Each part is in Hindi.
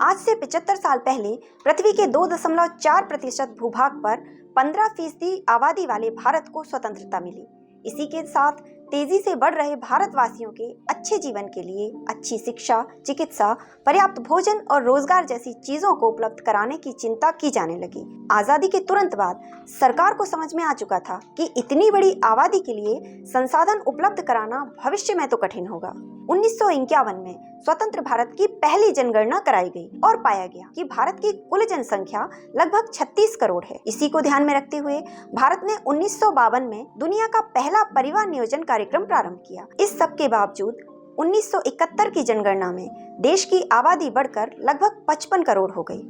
आज से 75 साल पहले पृथ्वी के 2.4% भूभाग पर 15% आबादी वाले भारत को स्वतंत्रता मिली। इसी के साथ तेजी से बढ़ रहे भारतवासियों के अच्छे जीवन के लिए अच्छी शिक्षा, चिकित्सा, पर्याप्त भोजन और रोजगार जैसी चीजों को उपलब्ध कराने की चिंता की जाने लगी। आजादी के तुरंत बाद सरकार को समझ में आ चुका था कि इतनी बड़ी आबादी के लिए संसाधन उपलब्ध कराना भविष्य में तो कठिन होगा। 1951 में स्वतंत्र भारत की पहली जनगणना कराई गई और पाया गया कि भारत की कुल जनसंख्या लगभग 36 करोड़ है। इसी को ध्यान में रखते हुए भारत ने 1952 में दुनिया का पहला परिवार नियोजन कार्यक्रम प्रारंभ किया। इस सब के बावजूद 1971 की जनगणना में देश की आबादी बढ़कर लगभग 55 करोड़ हो गई।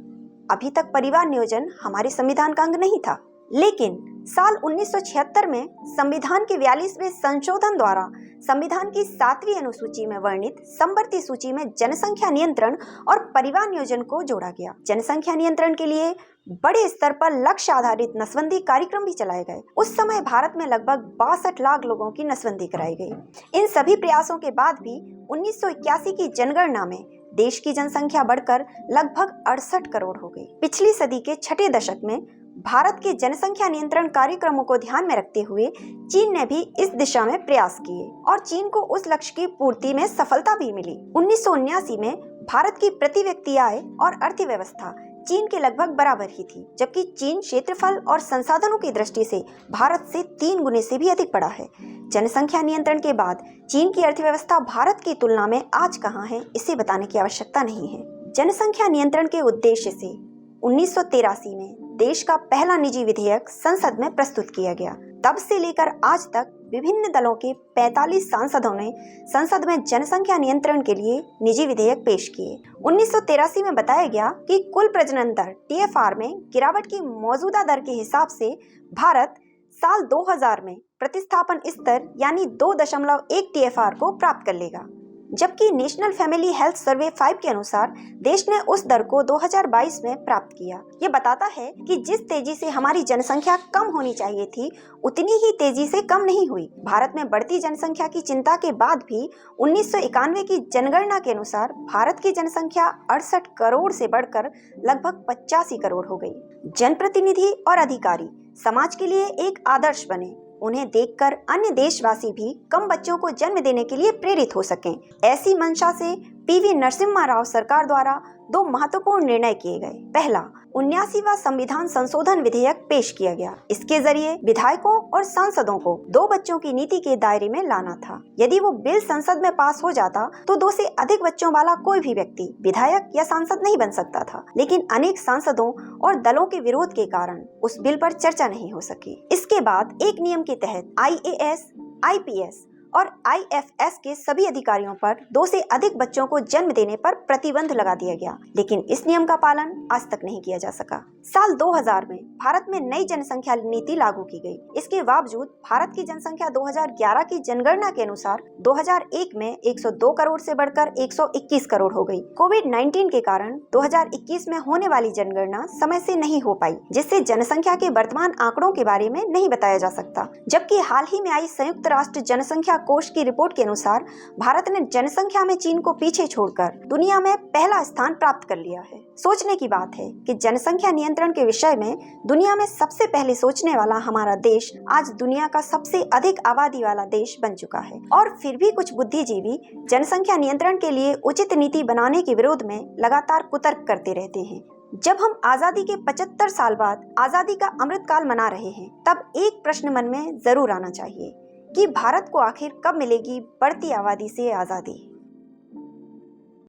अभी तक परिवार नियोजन हमारे संविधान का अंग नहीं था, लेकिन साल 1976 में संविधान के 42वें संशोधन द्वारा संविधान की 7वीं अनुसूची में वर्णित समवर्ती सूची में जनसंख्या नियंत्रण और परिवार नियोजन को जोड़ा गया। जनसंख्या नियंत्रण के लिए बड़े स्तर पर लक्ष्य आधारित नसबंदी कार्यक्रम भी चलाए गए। उस समय भारत में लगभग 62 लाख लोगों की नसबंदी कराई गई। इन सभी प्रयासों के बाद भी 1981 की जनगणना में देश की जनसंख्या बढ़कर लगभग 68 करोड़ हो गई। पिछली सदी के छठे दशक में भारत के जनसंख्या नियंत्रण कार्यक्रमों को ध्यान में रखते हुए चीन ने भी इस दिशा में प्रयास किए और चीन को उस लक्ष्य की पूर्ति में सफलता भी मिली। 1979 में भारत की प्रति व्यक्ति आय और अर्थव्यवस्था चीन के लगभग बराबर ही थी, जबकि चीन क्षेत्रफल और संसाधनों की दृष्टि से भारत से 3 गुने से भी अधिक बड़ा है। जनसंख्या नियंत्रण के बाद चीन की अर्थव्यवस्था भारत की तुलना में आज कहाँ है, इसे बताने की आवश्यकता नहीं है। जनसंख्या नियंत्रण के उद्देश्य से 1983 में देश का पहला निजी विधेयक संसद में प्रस्तुत किया गया। तब से लेकर आज तक विभिन्न दलों के 45 सांसदों ने संसद में जनसंख्या नियंत्रण के लिए निजी विधेयक पेश किए। 1983 में बताया गया कि कुल प्रजनन दर TFR में गिरावट की मौजूदा दर के हिसाब से भारत साल 2000 में प्रतिस्थापन स्तर यानी 2.1 TFR को प्राप्त कर लेगा, जबकि नेशनल फैमिली हेल्थ सर्वे 5 के अनुसार देश ने उस दर को 2022 में प्राप्त किया। ये बताता है कि जिस तेजी से हमारी जनसंख्या कम होनी चाहिए थी, उतनी ही तेजी से कम नहीं हुई। भारत में बढ़ती जनसंख्या की चिंता के बाद भी 1991 की जनगणना के अनुसार भारत की जनसंख्या 68 करोड़ से बढ़कर लगभग 85 करोड़ हो गई। जनप्रतिनिधि और अधिकारी समाज के लिए एक आदर्श बने, उन्हें देखकर अन्य देशवासी भी कम बच्चों को जन्म देने के लिए प्रेरित हो सकें। ऐसी मंशा से PV नरसिम्हा राव सरकार द्वारा 2 महत्वपूर्ण निर्णय किए गए। पहला, 79वां संविधान संशोधन विधेयक पेश किया गया। इसके जरिए विधायकों और सांसदों को 2 बच्चों की नीति के दायरे में लाना था। यदि वो बिल संसद में पास हो जाता तो 2 से अधिक बच्चों वाला कोई भी व्यक्ति विधायक या सांसद नहीं बन सकता था, लेकिन अनेक सांसदों और दलों के विरोध के कारण उस बिल पर चर्चा नहीं हो सकी। इसके बाद एक नियम के तहत IAS, IPS और IFS के सभी अधिकारियों पर 2 से अधिक बच्चों को जन्म देने पर प्रतिबंध लगा दिया गया, लेकिन इस नियम का पालन आज तक नहीं किया जा सका। साल 2000 में भारत में नई जनसंख्या नीति लागू की गई। इसके बावजूद भारत की जनसंख्या 2011 की जनगणना के अनुसार 2001 में 102 करोड़ से बढ़कर 121 करोड़ हो गई। कोविड-19 के कारण 2021 में होने वाली जनगणना समय से नहीं हो पाई, जिससे जनसंख्या के वर्तमान आंकड़ों के बारे में नहीं बताया जा सकता। जबकि हाल ही में आई संयुक्त राष्ट्र जनसंख्या कोष की रिपोर्ट के अनुसार भारत ने जनसंख्या में चीन को पीछे छोड़कर दुनिया में पहला स्थान प्राप्त कर लिया है। सोचने की बात है कि जनसंख्या नियंत्रण के विषय में दुनिया में सबसे पहले सोचने वाला हमारा देश आज दुनिया का सबसे अधिक आबादी वाला देश बन चुका है, और फिर भी कुछ बुद्धिजीवी जनसंख्या नियंत्रण के लिए उचित नीति बनाने के विरोध में लगातार कुतर्क करते रहते हैं। जब हम आजादी के 75 साल बाद आजादी का अमृतकाल मना रहे हैं, तब एक प्रश्न मन में जरूर आना चाहिए कि भारत को आखिर कब मिलेगी बढ़ती आबादी से आजादी।